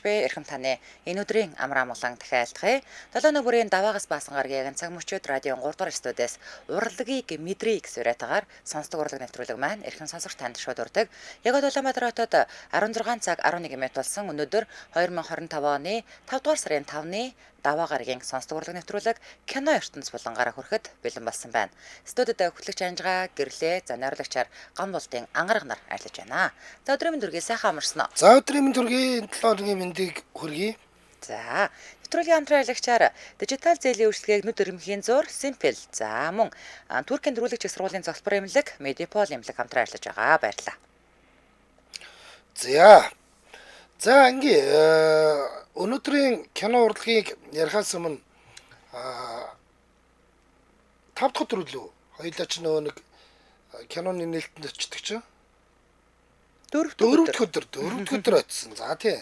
Эрхэм таны энэ өдрийн амраа амгалан дахин айлтгая. 7 бүрийн даваагаас баасан гарагийн цаг мөчид радион 3 дугаар студиэс урлагийг мэдрий гэсэн уриатагаар сонсдог урлаг нэвтрүүлэг маань эрхэм сонсогч танд шууд урдаг. Яг Улаанбаатар хотод 16 цаг 11 минут болсон өнөөдөр 2025 оны 5 дугаар сарын 5-ны даваа гарагийн сонсдог урлаг нэвтрүүлэг кино ертөнц булангараа хүрэхэд бэлэн болсон байна. Студид хөтлөгч Анжгаа гэрлээ за найруулагчаар гам болтын ангараг нар ажиллаж байна. За өдрийн дүргээ сайхан амарсан уу? За өдрийн төргийн 7 өдрийн мэндийг хүргэе. За нэвтрүүлгийн хамтран аялагчаар дижитал зээлийн үйлчлэгийг нүд эрмхийн зур Simple. За мөн Туркийн дөрвөлэгч их сургуулийн цогцлбор эмнэлэг Medipol эмнэлэг хамтран ажиллаж байгаа. Баярлалаа. За ингээ өнөөдрийн кино урлагийг ярихаас өмнө 5 дахь өдөр лөө хоёулаа ч нөгөө нэг киноны нээлтэнд очдөг чинь 4 дахь өдөр очсон. За тий.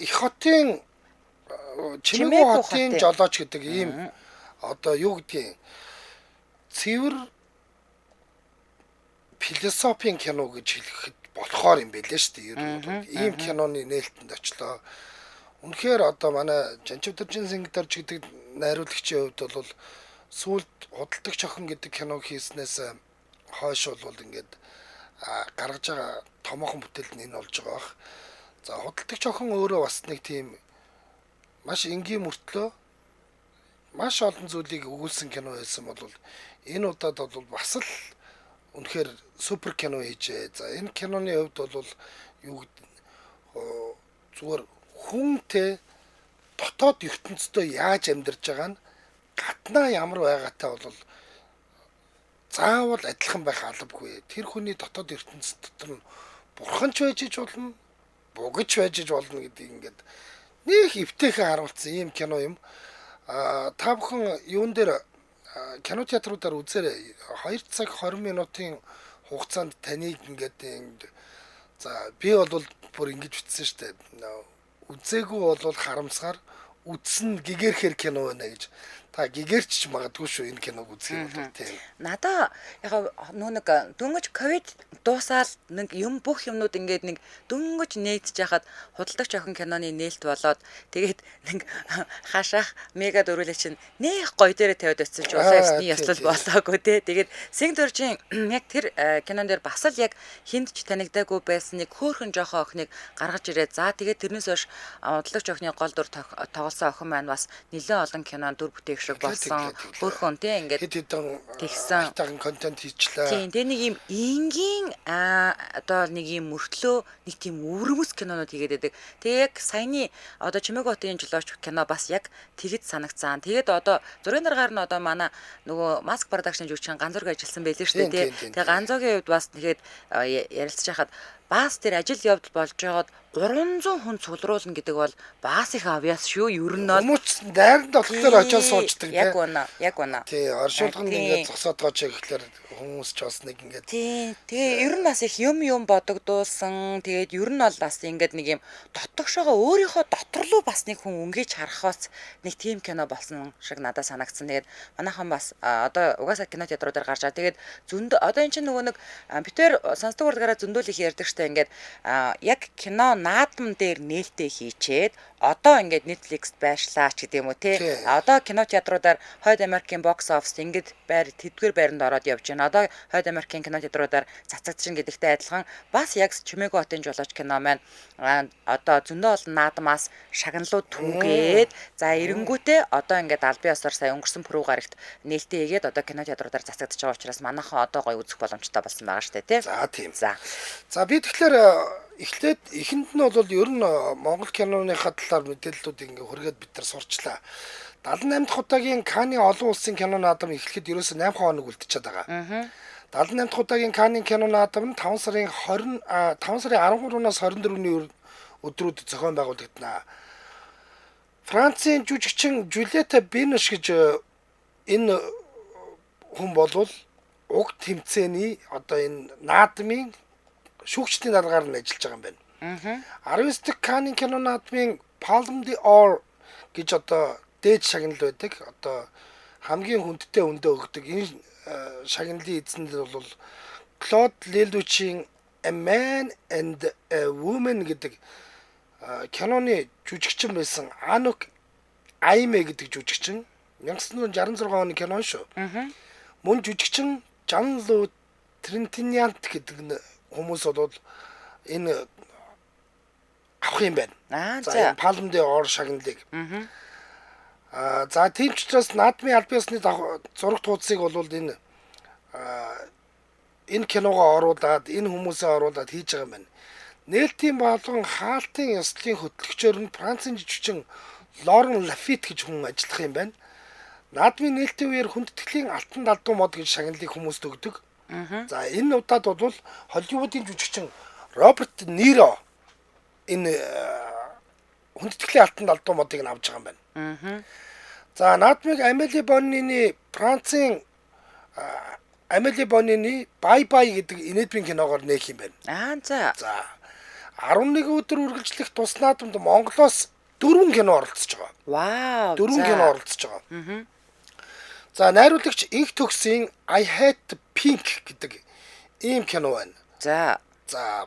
Их хотын Чимээгүй хотын жолооч гэдэг ийм одоо юу гэдгийг цэвэр философийн кино гэж хэлэхэд болохоор юм байлээ шүү дээ. Ер нь ийм киноны нээлтэнд очлоо. Үнэхээр одоо манай Жанчвдэржин Сингдорж гэдэг найруулагчийн хувьд бол сүүлд худалдагч охин гэдэг кино хийснээс хойш бол ингээд гаргаж байгаа томоохон бүтээл нь энэ болж байгаа бах. За худалдагч охин өөрөө бас нэг тийм маш энгийн мөртлөө маш олон зүйлийг өгүүлсэн кино байсан бол энэ удаад бол бас л үнэхээр супер кино хийжээ. За энэ киноны хувьд бол юу зүгээр хүнтэй дотоод ертөнцийн яаж амьдарч байгаа нь гаднаа ямар байгаатай бол заавал адилхан байх албагүй. Тэр хүний дотоод ертөнцийн дотор нь бурхан ч байж болно, бугаж байж болно гэдэг ингээд нэг эвтэйхэн харуулсан ийм кино юм. Та бүхэн юун дээр кино театруудаар үзээрэй. 2 цаг 20 минутын хугацаанд таныг ингээд за би бол бүр ингэж ütсэн шүү дээ. Үзээгүй бол харамсгаар үзсэн гэгэрхэр кино байна гэж. Та гэгэрч магадгүй шүү энэ киног үзэх юм бол тийм. Надаа яг нэг дөнгөж ковид дуусаад нэг юм бүх юмнууд ингээд нэг дөнгөж нээдэж яхад худалдагч охин киноны нээлт болоод тэгээд нэг хашаах мега дөрүүлээ чинь нэх гоё дээрээ тавиад очсон ч улаасны ёслол болоогүй те. Тэгээд Сингдоржийн яг тэр кинон дээр бас л яг хинд ч танигдаагүй байсан нэг хөөхөн жоохон охиныг гаргаж ирээд за тэгээд тэрнээс хойш худалдагч охины гол дүр тоглосон охин маань бас нэлээд олон кинонд дүр бүтээх болсон хөрхөн тийм ингээд тэгсэн контент хийчлээ. Тийм тэр нэг юм энгийн одоо нэг юм мөртлөө нэг тийм өвөрмөс кинонууд хийгээд байдаг. Тэгээ яг саяны одоо Чимээгүй хотын жолооч кино бас яг тэгж санагцсан. Тэгээд одоо зургийн дараагаар нь одоо манай нөгөө Маск продакшн жүжигчин Ганзург ажилласан байлээ шүү дээ. Тэгээ Ганзогийн хувьд бас тэгээд ярилцж хахад бас тэр ажил явдал болж байгаад 300 хүн цуглуулна гэдэг бол бас их авьяас шүү. Ер нь хүмүүс дайранд болохоор очиж сууждаг тийм. Яг үнэ. Тий, оршуулганд ингээд зогсоод байгаа ч гэхэлэр хүмүүс ч бас нэг ингээд. Тий. Тэгээ ер нь бас их юм бодогдуулсан. Тэгээд ер нь бол бас ингээд нэг юм дотгошоогоо өөрийнхөө дотор руу бас нэг хүн өнгөж харахаас нэг тим кино болсон шиг надад санагдсан. Тэгээд манайхан бас одоо угаасаа кино театруудаар гарч байгаа. Тэгээд зөндөө одоо эн чинь нөгөө нэг битээр сонсдог урлагаараа зөндөл их ярьдаг штэ ингээд яг кино наадам дээр нээлттэй хийчээд одоо ингээд Netflix байшлаа ч гэдэг юм уу тий. Одоо кино театруудаар Хойд Америкийн бокс оффис ингээд тэдгээр байранд ороод явж байна. Одоо Хойд Америкийн кино театруудаар цацагдчихна гэдэгтэй адилхан бас яг Чимээгүй хотын жолооч кино маань одоо зөндөө олон наадмаас шагналууд түүгээд за эренгүүтээ одоо ингээд албан ёсоор сая өнгөрсөн пүрэв гарагт нээлттэй хийгээд одоо кино театруудаар цацагдж байгаа учраас манайхан одоо гоё үзэх боломжтой болсон байгаа шүү дээ тий. За тийм. За би тэгэхээр эхлээд эхэнд нь бол ер нь Монгол киноныхаа талаар мэдээллүүдийг ингээ хүргээд бид нар сурчлаа. 78 дахь удаагийн Канны олон улсын кино наадам эхлэхэд ерөөсөө 8 хоног үлдчихэж байгаа. 78 дахь удаагийн Канны кино наадам нь 5 сарын 13-наас 24-ний өдрүүд зохион байгуулагдана. Францын жүжигчин Жюльетта Бинш гэж энэ хүн болвол уг тэмцээний одоо энэ наадмын шүүгчдийн дараагаар нь ажиллаж байгаа юм байна. 19 дахь Канны кино наадмын Palme d'Or гэж одоо дээд шагнал байдаг. Одоо хамгийн хүндтэй өндөө өгдөг энэ шагналын эзэнд бол Клод Лелучийн A Man and a Woman гэдэг киноны жүжигчин байсан Анук Айме гэдэг жүжигчин 1966 оны кино шүү. Мөн жүжигчин Жан Лу Трентиньянт гэдэг хүмүүс бол энэ авах юм байна. За Palme d'Or шагналыг. За тийм ч учраас наадмын аль биесны зураг туудсыг бол энэ киногоо оруулаад энэ хүмүүсээ оруулаад хийж байгаа юм байна. Нээлтийн болон хаалтын ёслолын хөтлөгчөөр нь Францын жүжигчин Лорен Лафит гэж хүн ажиллах юм байна. Наадмын нээлтийн үеэр хүндэтгэлийн алтан далдуу мод гэж шагналыг хүмүүст өгдөг. За энэ удаад бол Холливуудын жүжигчин Роберт Ниро энэ хүндэтгэлийн алтан далдуу модыг нь авч байгаа юм байна. За наадмыг Амели Боннины Францын Амели Боннины Бай Бай гэдэг инээдмийн киногоор нээх юм байна. За 11 өдөр үргэлжлэх тус наадамд Монголоос 4 кино оролцож байгаа. Вау. 4 кино оролцож байгаа. За найруулагч Инх Төгсийн I Hate Pink гэдэг ийм кино байна. За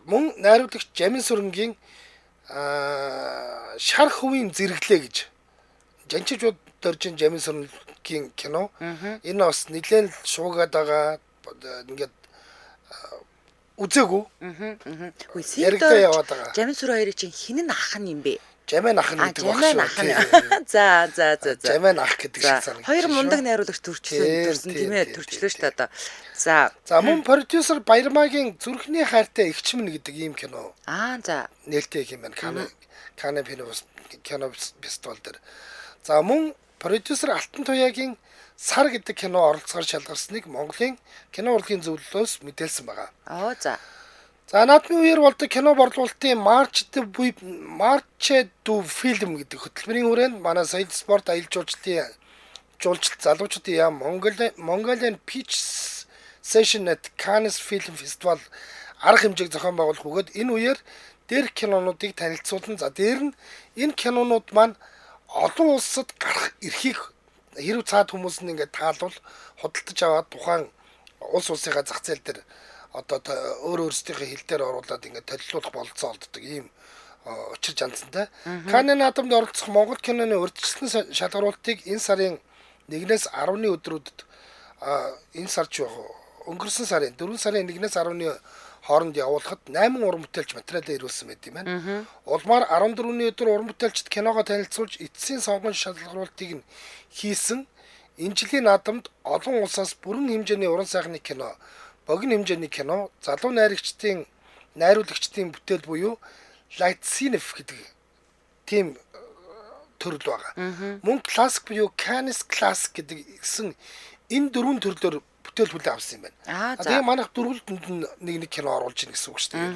мөн найруулагч Жамин Сүрэнгийн Шар хувийн зэрэглээ гэж жанчиж дөржин Жамин Сүрэнгийн кино. Энэ бас нэлээд шуугаад байгаа. Ингээд үзээгүй. Яригдаа яваад байгаа. Жамин Сүрэн хоёрын чинь хинэн ах нь юм бэ? Жамин ах нь гэдэг баг шүү. За. Жамин ах гэдэг шиг санагдаж. Хоёр мундаг найруулагч төрсөн тийм ээ, төрчлөө шүү дээ одоо. За мөн продюсер Баярмаагийн Зүрхний хайртай эгчмэн гэдэг ийм кино. За. Нээлттэй юм байна. Канны кино фестивал дээр. За мөн продюсер Алтан Туяагийн Сар гэдэг кино оролцохоор шалгарсныг Монголын кино урлагийн зөвлөлөөс мэдээлсэн байгаа. За наадмын үеэр болдог кино борлуулалтын March du Film гэдэг хөтөлбөрийн хүрээнд манай соёл спорт аялал жуулчлалт залуучуудын яам Mongolian Pitch Session at Cannes Film Festival арга хэмжээг зохион байгуулах бөгөөд энэ үеэр дээрх кинонуудыг танилцуулна. За дээр нь энэ кинонууд маань олон улсад гарах эрхийг хэрв цаад хүмүүс нь ингээд таалвал худалдаж аваад тухайн улс улсынхаа зах зээл дээр одоо өөрсдийнхээ хил дээр оруулаад ингээд толилуулах болцоо олддог ийм учир жанцантай. Канны наадамд оролцох Монгол киноны урьдчилсан шалгаруултыг энэ сарын 1-ээс 10-ны өдрүүдэд энэ сар ч өнгөрсөн сарын 4 сарын 1-ээс 10-ны хооронд явуулахад 8 уран бүтээлч материалаа ирүүлсэн байт юм байна. Улмаар 14-ний өдөр уран бүтээлчд киногоо танилцуулж эцсийн сонгон шалгаруултыг нь хийсэн. Энэ жилийн наадамд олон улсаас бүрэн хэмжээний уран сайхны кино, богино хэмжээний кино, залуу найруулагчдын бүтээл буюу Лайтсинев гэдэг тийм төрөл байгаа. Мөн классик буюу Cannes Classic гэдгсэн энэ дөрвөн төрлөөр бүтээл хүлээн авсан юм байна. Тэгээ манайх дөрвөлдөнд нэг кино оруулж ийн гэсэн үг шүү дээ.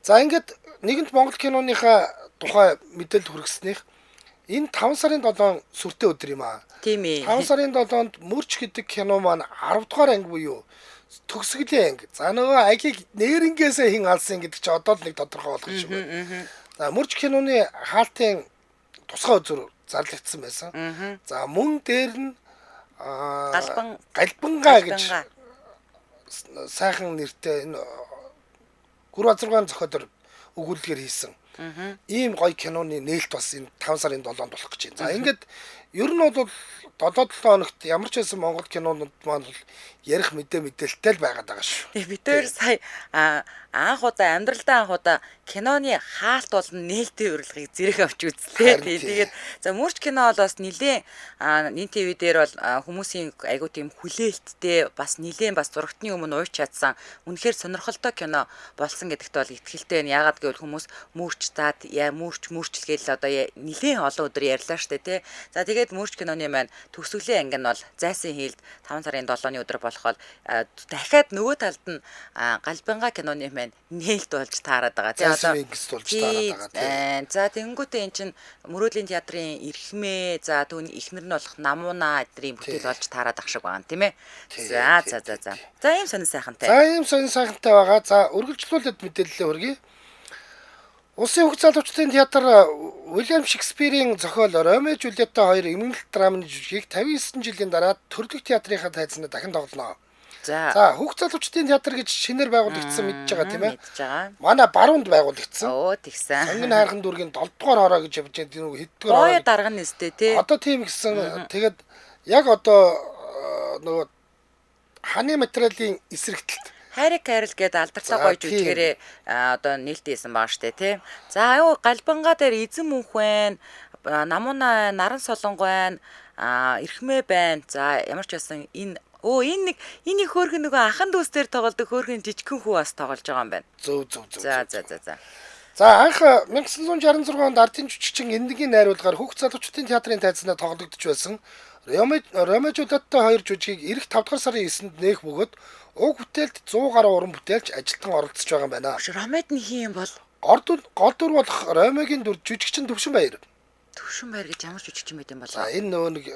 За ингээд нэгэнт Монгол киноныхаа тухай мэдээлэл хүргэснийх энэ 5 сарын 7 сүртэй өдөр юм аа. Тийм ээ. 5 сарын 7-нд Мөрч гэдэг кино маань 10 дугаар анги буюу төгсгөлийн анги. За нөгөө агийг нэрнгээсээ хин алсан гэдэг чи одоо л нэг тодорхой болох юм шиг байна. За Мөрч киноны хаалтын тусгай үзүр зарлагдсан байсан. За мөн дээр нь Галбангаа гэж сайхан нэртэй энэ гүр азаргаан зохиолоор өгүүлгээр хийсэн. Ийм гоё киноны нээлт бас энэ 5 сарын 7-нд болох гэж байна. За ингээд ер нь бол 7-7 хоногт ямар ч байсан Монгол кинонууд маань бол ярих мэдээлэлтэй л байгаад байгаа шүү. Бид хоёр сая анх удаа амьдралдаа киноны хаалт болон нээлттэй урилгыг зэрэг авч үзлээ. Тэгээд за Мөрч кино бол бас нилээн нин ТV дээр бол хүмүүсийн айгуу тийм хүлээлттэй бас нилээн бас зурагтны өмнө уйч чадсан үнэхээр сонирхолтой кино болсон гэдэгт бол итгэлтэй байна. Яагаад гэвэл хүмүүс Мөрч заад мөрч гээл одоо нилээн олон өдөр ярьлаа штэ тий. За тэгээд Мөрч киноны маань төгсгөлийн анги нь бол зайсан хийлд 5 сарын 7-ны өдөр болохоор дахиад нөгөө талд нь Галбангаа киноны маань нээлт болж таарад байгаа. За одоо за тэнгүүтээ эн чинь Мөрөөдлийн театрын Эрхмээ за түүний эхнэр нь болох Намууна эдрийн бүтээл болж таарад ах шиг байна тийм ээ. За ийм сонир сайхантай. За ийм сонир сайхантай байгаа. За үргэлжлүүлээд мэдээлэлээ хүргэе. Улсын хөгж залуучдын театр Уильям Шекспирийн зохиол Ромео Жулиетта 2 эмгэнэлт драмын жүжигийг 59 жилийн дараа Төрлөх театрынхаа тайзнаа дахин тоглоно. За хүүхд залуучдын театр гэж шинээр байгуулагдсан мэдж байгаа тийм ээ. Мэдж байгаа. Манай баруунд байгуулагдсан. Оо тэгсэн. Сонгон хайрхан дүүргийн 7 дугаар хороо гэж явж байгаа тийм хэддгээр Боё дарга нь өстэй тий. Одоо тийм гэсэн тэгээд яг одоо нөгөө ханы материалын эсрэгтэлт Хайрыг хайрл гээд алдартай гоё жүжигээрээ одоо нээлттэйсэн байгаа штэ тий. За юу галбангаа дээр эзэн мөнх байна. Намуна наран солонго байна. Эрхмээ байна. За ямар ч байсан энэ нэг хөөрхөн нөгөө ахан дүүс дээр тоглодог хөөрхөн жижигхэн хүү бас тоглож байгаа юм байна. Зөв. За. За анх 1966 онд ардын жүжигчин Эндигийн найруулгаар хүүхд залуучдын театрын тайзнаа тоглогдож байсан Ромеожудаттай хоёр жүжигийг эх 5 дугаар сарын 9-нд нээх бөгөөд уг бүтээлд 100 гаруй уран бүтээлч ажилтан оролцож байгаа юм байна. Ромед нь хин юм бол Гол дүр болох Ромеогийн дүр жүжигчин Төвшин Баяр. Төвшин Баяр гэж ямар жүжигчин байт юм бол? За энэ нөгөө нэг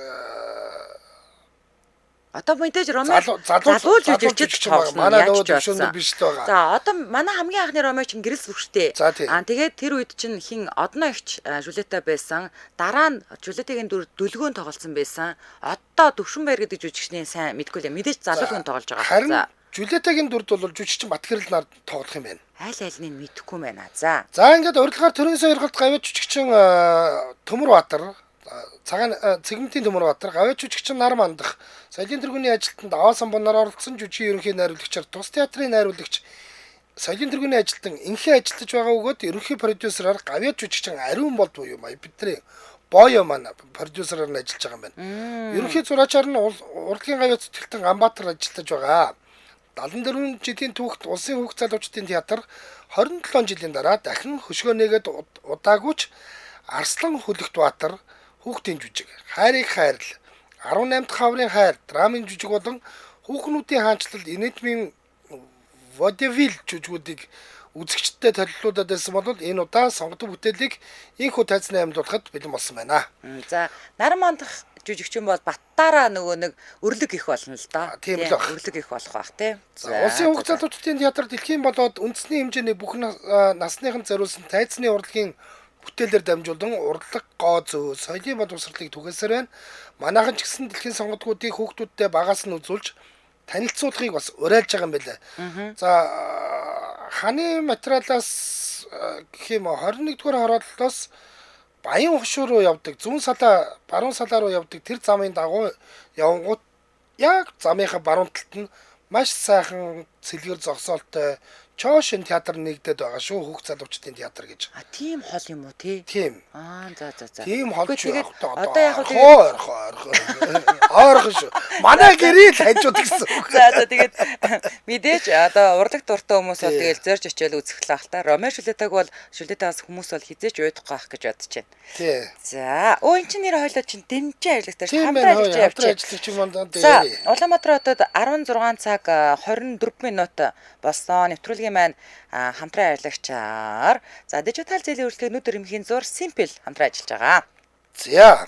одоо мэдээж Ромео залуу жүжигч манай нөгөө Төвшин дүр биш л байгаа. За одоо манай хамгийн анхны Ромео чинь гэрэл сүрхтэй. Тэгээд тэр үед чинь хин одно ихч Жулета байсан. Дараа нь Жулетагийн дүр дөлгөөн тоглолцсон байсан. Одоо Төвшин Баяр гэдэг жүжигчний сайн мэдгүй л мэдээж залуугийн тоглож байгаа. Харин Жулетагийн дүрд бол жүжигчин Батгэрэл нар тоглох юм байна. Аль нь мэдэхгүй байна. За ингээд урилгаар төрийн сойрголт гавьяа жүжигчин Төмөр Баатар Цэгмтийн Төмөр Баатар гавьяа жүжигчин Нар Мандах соёлын тэргүүний ажилтнанд Аваасан боноор оролцсон жүжигийн ерөнхий найруулагчаар тус театрын найруулагч соёлын тэргүүний ажилтан инхээ ажилтж байгаа бөгөөд ерөнхий продюсераар гавьяа жүжигчин Ариун болд буюу бидний Боё маань продюсераар нь ажиллаж байгаа юм байна. Ерөнхий зураачаар нь урлагийн гавьяа цэцгэлтэн Ганбаатар ажиллаж байгаа. 74 жилийн түүхт улсын хүүхд залуучдын театр 27 жилийн дараа дахин хөшгөө нээгээд удаагүйч Арслан Хүлэгт Баатар хүүхдийн жүжиг, Хайрыг хайрл, 18 дахь хаврын хайр, драмын жүжиг болон хүүхнүүдийн хаанчлал Энэтмийн Водевил жүжигүүдийг үзэгчдэд толилуулаад байсан бол энэ удаа сонгодог бүтээлийг инхүү тайзны амьдлуулахад бэлэн болсон байна. За Нар Мандах жүжигчин бол Баттаараа нөгөө нэг өрлөг их болно л доо. Тийм л баг. Өрлөг их болох бах тий. Улсын хүүхд залуучдын театр дэлхийн болоод үндэсний хэмжээний бүх насныханд зориулсан тайзны урлагийн бүтээлээр дамжуулан урлаг гоо зөө соёлын боловсролыг түгээсээр байна. Манайхан ч гэсэн дэлхийн сонгодгуудыг хүүхдүүдтэй багаас нь үзүүлж танилцуулахыг бас уриалж байгаа юм байлаа. За ханы материалаас гэх юм 21 дугаар хорооллоос Баян хошуу руу явдаг, зүүн салаа, баруун салаа руу явдаг тэр замын дагуу явангууд яг замынхаа баруун талд нь маш сайхан цэлгэр зогсоолтой Чоошин театр нэгдээд байгаа шүү хүүхд залуучдын театр гэж. Тийм хол юм уу тий? Тийм. За. Тийм хол ч одоо яг ойрхон шүү. Манай гэрэл хажууд гэсэн үг. За тэгээд мэдээж одоо урлаг дуртай хүмүүс бол тэгэл зорж очиод үзэх л ах та. Ромео Жулетаг бол Жулетаас хүмүүс бол хизээч уйдахгүй ах гэж бодож байна. Тий. За энэ чинь нэр хойлоо чинь дэмжин ажиллагтай хамтран ажиллаж юм байна. За Улаанбаатар хотод 16 цаг 24 минут болсон нэвтрүүлгийн маань хамтран ажиллагчаар за дижитал зээлийн үйлчлэгээ нүд эрмхийн зур Simple хамтран ажиллаж байгаа.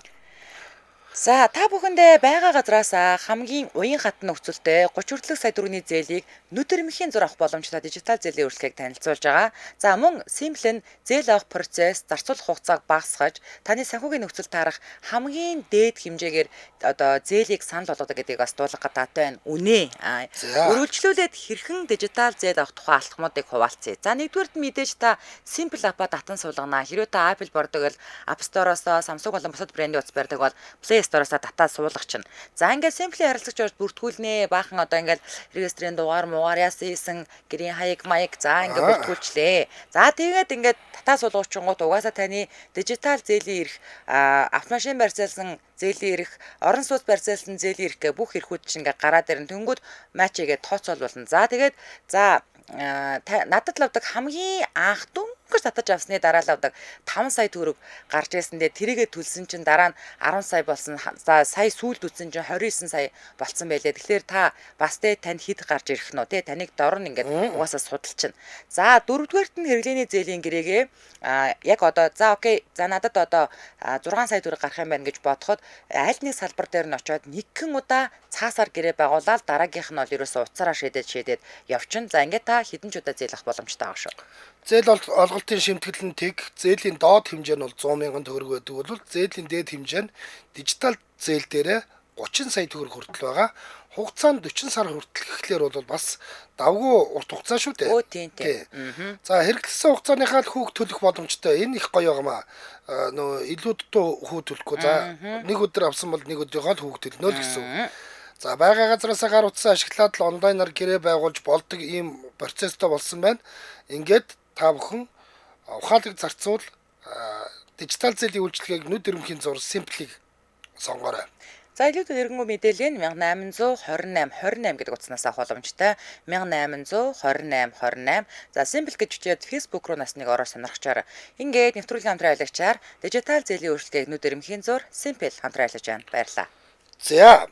За та бүхэндээ байгаа газраас хамгийн уян хатан нөхцөлтэй 30 хүртэлх сая төгрөгийн зээлийг нүд эрмхийн зур авах боломжтой дижитал зээлийн үйлчлэгийг танилцуулж байгаа. За мөн Simple нь зээл авах процесс, зарцуулах хугацааг багасгаж таны санхүүгийн нөхцөл таарах хамгийн дээд хэмжээгээр одоо зээлийг санал болгодог гэдгийг бас дуулах гадаатай байна. Үнэ. Өргөжлүүлээд хэрхэн дижитал зээл авах тухай алхмуудыг хуваалцъя. За нэгдүгээрт мэдээж та Simple app-а татан суулгана. Хэрвээ та Apple бордог бол App Store-оос, Samsung болон бусад брендийн утас барьдаг бол Play Store-оос татаад суулгах чинь. За ингээд Simple-ийн харилцагч орж бүртгүүлнэ. Баахан одоо ингээд регистрийн дугаар яасан гэрийн хаяг маяг за ингээд бүртгүүлчлээ. За тэгээд ингээд татаа суулгавчингууд угаасаа таны дижитал зээлийн эрх автомашин барьцаалсан зээлийн эрх, орон сууц барьцаалсан зээлийн эрх гэх бүх эрхүүд чинь ингээд гараад ирэн тэнгүүд матчигээ тооцоол болно. За тэгээд надад л авдаг хамгийн анх дүнгээр татаж авсны дараа л авдаг 5 сая төгрөг гарч ирсэндээ тэрийгэ төлсөн чинь дараа нь 10 сая болсон. За сая сүүлд үтсэн чинь 29 сая болцсон байлээ. Тэгэхээр та бас танд хэд гарч ирэх нь үү? Таныг дор нь ингээд угаасаа судалчихна. За дөрөвдүгээрт нь хэрэглээний зээлийн гэрээгээ яг одоо за окей. За надад одоо 6 сая төгрөг гарах юм байна гэж бодоход аль нэг салбар дээр нь очиод нэгэн удаа цаасаар гэрээ байгуулаад дараагийнх нь бол ерөөсөө уцаараа шийдээд явчин. За ингээд та хэдэн ч удаа зээл авах боломжтой байгаа шүү. Зээл олголтын шимтгэл нь зээлийн доод хэмжээ нь бол 100 мянган төгрөг байдаг бол зээлийн дээд хэмжээ нь дижитал зээл дээрээ 30 сая төгрөг хүртэл байгаа. Хугацаанд 40 сар хүртэл гэхлээр бол бас давгүй урт хугацаа шүү дээ. Өө тийм. За хэрэглэсэн хугацааныхаа л хүүг төлөх боломжтой. Энэ их гоё юм аа. Нөө илүү дутуу хүү төлөхгүй. За нэг өдөр авсан бол нэг өдрийнхөө л хүүг төлнө л гэсэн үг. За байгаа газараасаа гар утсаа ашиглаад л онлайнаар гэрээ байгуулж болдог ийм процесстэй болсон байна. Ингээд та бүхэн ухаалаг зарцуул дижитал зээлийн үйлчилгээг нүд эрмхийн зур Simple-ийг сонгоорой. За илүү тэрнгүү мэдээлэл нь 1828 гэдэг утаснаас авах боломжтой. 1828. За Simple гэж бичээд Facebook руу насныг ороор сонирхчоор ингээд нэвтрүүлгийн хамтран аялагчаар дижитал зээлийн үйлчилгээг нүд эрмхийн зур Simple хамтран аярлаж байна. Баярлалаа. За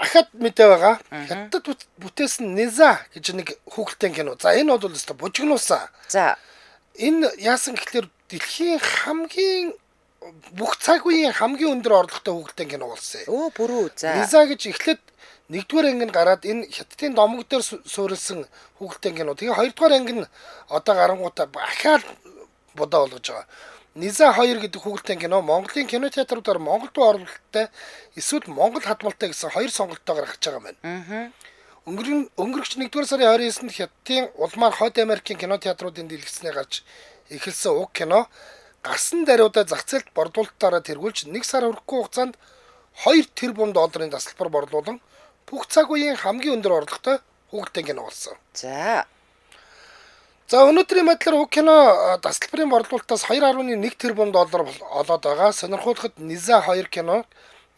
ахад мэдээ байгаа. Хятад бүтээсэн Nisa гэж нэг хүүхэлдэйн кино. За энэ бол өстой бужигнуулсан. За энэ яасан гэхэлэр дэлхийн хамгийн бүх цаг үеийн хамгийн өндөр орлоготой хүүхэлдэйн кино болсон. өө бүрүү. За Nisa гэж эхлээд нэгдүгээр анги нь гараад энэ хятадын домог дээр суурилсан хүүхэлдэйн кино. Тэгээ хоёрдугаар анги нь одоо гарангуудаа ахаад бодоо болгож байгаа. Nisa 2 гэдэг хүүхэлдэйн кино Монголын кинотеатруудаар Монголд оруулалттай эсвэл Монгол хадмалтай гэсэн хоёр сонголтоор гаргаж байгаа юм байна. Өнгөрөгч 1-р сарын 29-нд Хятадын улмаар Хойд Америкийн кинотеатруудын дэлгэцнээ гарч эхэлсэн уг кино гарсан даруйдаа зах зээлд борлуулалтаараа тэргүүлж 1 сар хүрэхгүй хугацаанд 2 тэрбум долларын тасалбар борлуулан бүх цаг үеийн хамгийн өндөр орлоготой хүүхэлдэйн кино болсон. За өнөөдрийн байдлаар уг кино тасалбарын борлуулалтаас 2.1 тэрбум доллар олоод байгаа. Сонирхуулахад Nisa 2 кино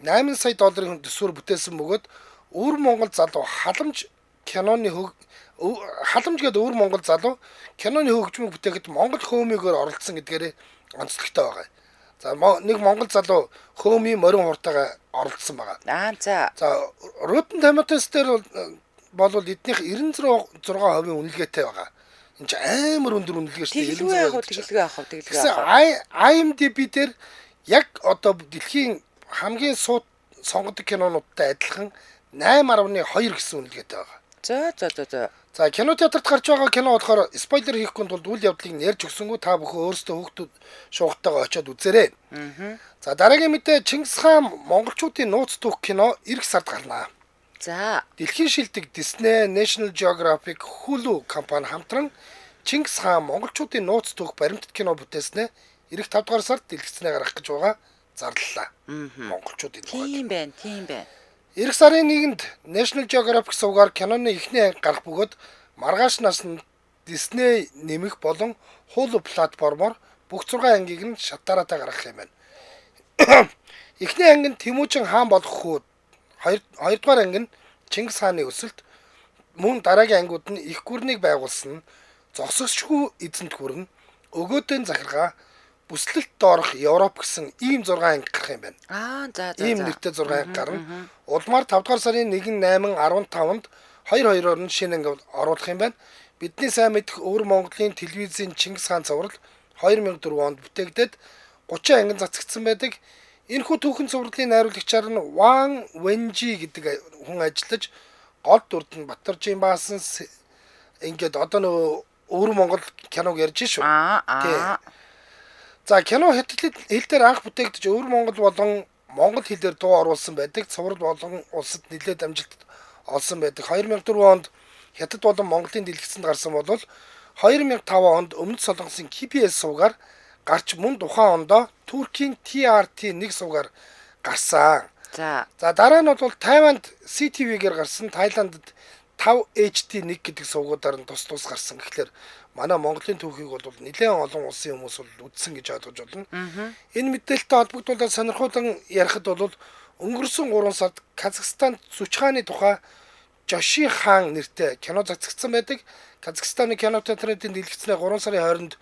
8 сая долларын төсвөр бүтээсэн бөгөөд Өвөр Монгол залуу халамж гэдэг Өвөр Монгол залуу киноны хөгжмийг бүтээхэд Монгол хөөмийгээр оролцсон гэдгээрээ онцлогтой байгаа. За нэг Монгол залуу хөөмийн морин хуртайгаа оролцсон байгаа. За Rotten Tomatoes дээр бол эднийх 96% үнэлгээтэй байгаа. Энд амар өндөр үнэлгээ шүү дээ. Тэглгүй авах. IMDb дээр яг одоо дэлхийн хамгийн сууд сонгодог кинонуудтай адилхан 8.2 гэсэн үнэлгээтэй байгаа. За кинотеатрт гарч байгаа кино болохоор спойлер хийхгүй тулд үйл явдлыг ярьж өгсөнгөө та бүхэн өөрсдөө хүүхдүүд шуугтайгаа очиод үзээрэй. За дараагийн мэдээ Чингис хаан монголчуудын нууц түүх кино эх сард гарнаа. За дэлхийн шилдэг Disney, National Geographic, Hulu компани хамтран Чингис хаан монголчуудын нууц түүх баримтат кино бүтээснээ эх 5 дугаар сард дэлгэцнээ гаргах гэж байгаа зарлалаа. Монголчуудын тийм байна. Эх сарын 1-нд National Geographic сувгаар киноны эхний анги гарах бөгөөд маргааш наснд Disney нэмэх болон Hulu платформоор бүх 6 ангийг нь шатаараатаа гаргах юм байна. Эхний анги нь Тэмүүжин хаан болох хүүд, хоёрдугаар анги нь Чингис хааны өсөлт, мөн дараагийн ангиуд нь их гүрнийг байгуулсан, зогсогчгүй эзэнт гүрэн, өгөөдөн захиргаа, бүслэлт доорох Европ гэсэн ийм 6 анги гарах юм байна. Ийм нэртэй 6 анги гарна. Улмаар 5 дугаар сарын 1-8-15-нд 2-2-оор нь шинэ анги оруулах юм байна. Бидний сайн мэдэх Өвөр Монголын телевизийн Чингис хаан цуврал 2004 онд бүтээгдээд 30 ангин цацагдсан байдаг. Энэхүү түүхэн цувралын найруулагчаар нь Ван Вэнжи гэдэг хүн ажиллаж гол дүрд нь Батаржийн баасан ингээд одоо нөгөө Өвөр Монгол киног ярьж шүү. За кино хятад хэл дээр анх бүтээгдэж Өвөр Монгол болон монгол хэлээр дуу оруулсан байдаг. Цуврал болон улсад нэлээд амжилт олсон байдаг. 2004 онд хятад болон Монголын дэлгэцэнд гарсан бол 2005 онд Өмнөд Солонгосын KBS сувгаар гарч мөн тухайн ондоо Туркийн TRT 1 сувгаар гарсан. За дараа нь бол Тайванд CTV-гээр гарсан, Таиландд 5HD1 гэдэг сувгуудаар нь тус гарсан. Тэгэхээр манай Монголын түүхийг бол нэлээд олон улсын хүмүүс бол үзсэн гэж ойлгож байна. Энэ мэдээлэлтэй холбогдуулаад сонирхолтой ярихад бол өнгөрсөн 3 сард Казахстанд Зүч хааны тухай Жоши хаан нэртэй кино цацагдсан байдаг. Казахстаны кинотеатрын дэлгэцнээ 3 сарын 20-нд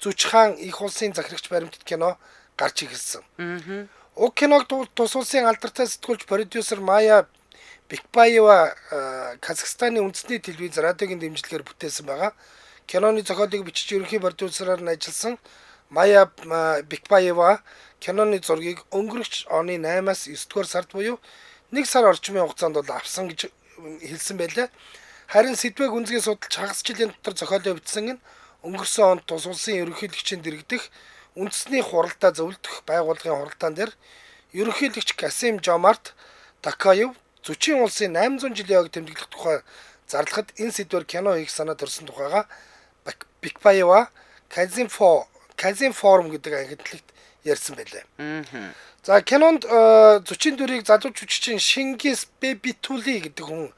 Зүч хаан их улсын захирагч баримтат кино гарч ирсэн. Уг киног тус улсын алдартай сэтгүүлч продюсер Майя Бекбаева Казахстаны үндэсний телевиз радиогийн дэмжлэгээр бүтээсэн байгаа. Киноны зохиолыг бичиж ерөнхий продюсераар нь ажилласан Майя Бекбаева киноны зургийг өнгөрөгч оны 8-аас 9-р сард буюу 1 сар орчмын хугацаанд бол авсан гэж хэлсэн байлаа. Харин сэдвээ гүнзгий судалж хагас жилийн дотор зохиолоо бичсэн нь өнгөрсөн онд тус улсын ерөнхийлөгчийн дэргэдэх үндэсний хуралдаа зөвлөдөх байгууллагын хуралдаан дээр ерөнхийлөгч Касим Жомарт Такаев зөчийн улсын 800 жилийн ойг тэмдэглэх тухай зарлагад энэ сэдвээр кино хийх санаа төрсөн тухайга Бикбаева Казин форум гэдэг агентлагт ярьсан байлаа. За кинонд зөчийн дүрийг залуу жүжигчин Шингис Бебитули гэдэг хүн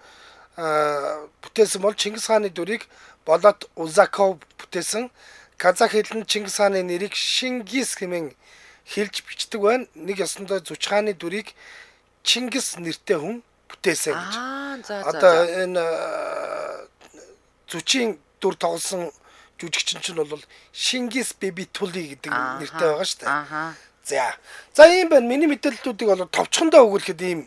бүтээсэн бол Чингис хааны дүрийг Болот Узаков бүтээсэн. Казах хэлэнд Чингис хааны нэрийг Шингис хэмээн хэлж бичдэг байна. Нэг ёсондоо Зүч хааны дүрийг Чингис нэртэй хүн бүтээсэн гэж. Одоо энэ Зүчийн дүр тоглосон жүжигчин чинь бол Шингис Бебитули гэдэг нэртэй байгаа шүү дээ. За ийм байна. Миний мэдээллүүдийг бол товчхондоо өгүүлэхэд ийм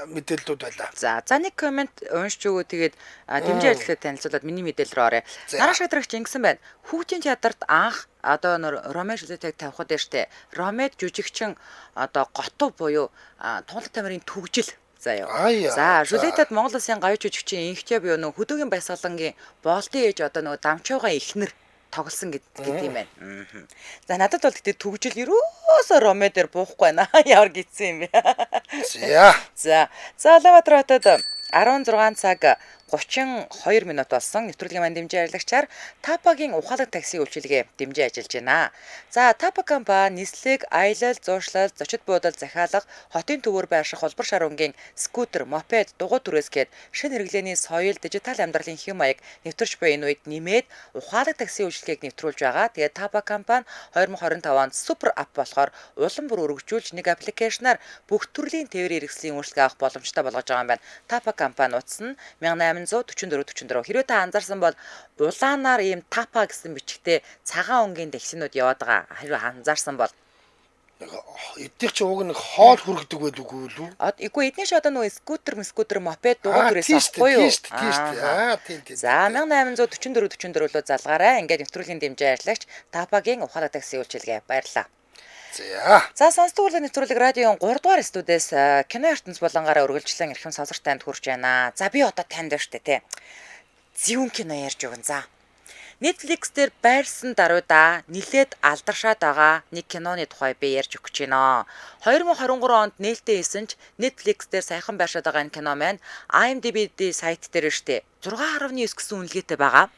мэдээллүүд байлаа. За нэг комент уншиж өгөө тэгээд дэмжээ ажиллахад танилцуулаад миний мэдээлэл рүү оръё. Нараш хадрагч ингэсэн байна. Хүүхдийн театрт анх одоо Ромео Жулиетыг тавихад дээр штэ. Ромеод жүжигчин одоо готов буюу тунгалаг тамирын түгжил заяа. За Жулиетад Монгол Улсын гавь жүжигчин инхтээ буюу нөгөө хөдөөгийн баясгалангийн боолтын ээж одоо нөгөө Дамчууга ихнэр тоглосон гэдэг юм байна. За надад бол гэдэг түгжил ерөөсөө Ромео дээр буухгүй байна. Ямар гитсэн юм бэ? За Улаанбаатар хотод 16 цаг 32 минут болсон. Нэвтрүүлгийн маань дэмжээ ажиллагчаар Тапагийн ухаалаг такси үйлчилгээ дэмжиж ажиллаж байна. За Тапа компани нислэг, аялал, зуушлал, зочид буудал захиалга, хотын төвөөр байрших холбор шар өнгийн скутер, мопед, дугуй түрээс гээд шинэ хэрэглээний соёл, дижитал амьдралын хэм маяг нэвтэрч буй энэ үед нэмээд ухаалаг такси үйлчилгээг нэвтрүүлж байгаа. Тэгээд Тапа компани 2025 онд супер ап болохоор улам бүр өргөжүүлж нэг аппликейшнаар бүх төрлийн тээврийн хэрэгслийн үйлчилгээ авах боломжтой болгож байгаа юм байна. Тапа компани утас нь 1844 хэрвээ та анзаарсан бол улаанаар ийм Тапа гэсэн бичгтээ цагаан өнгийн таксинууд яваад байгаа. Хэрвээ анзаарсан бол эдгээр чи уг нэг хоол хүргэдэг байдгүй юу? Эгүй эдний ч одоо нөгөө скутер, мопед дугуй түрээс авахгүй юу? Тийм. За 1844 лөө залгаарай. Ингээд нэвтрүүлгийн дэмжээ ажиллагч Тапагийн ухаалаг такси үйлчилгээ баярлалаа. За сонсдог үйл нэвтрүүлэг радиогийн 3 дугаар студиэс кино ертөнц болонгаараа үргэлжлэн эрхэм сонсогч танд хүрч байна. За би одоо танд байна штэ тий. Зэвүүн кино ярьж өгөн за. Netflix дээр байрсан даруйда нилээд алдаршаад байгаа нэг киноны тухай би ярьж өгч байна. 2023 онд нээлттэй хийсэн ч Netflix дээр сайхан байршаад байгаа энэ кино маань IMDb сайт дээр штэ 6.9 гэсэн үнэлгээтэй байгаа.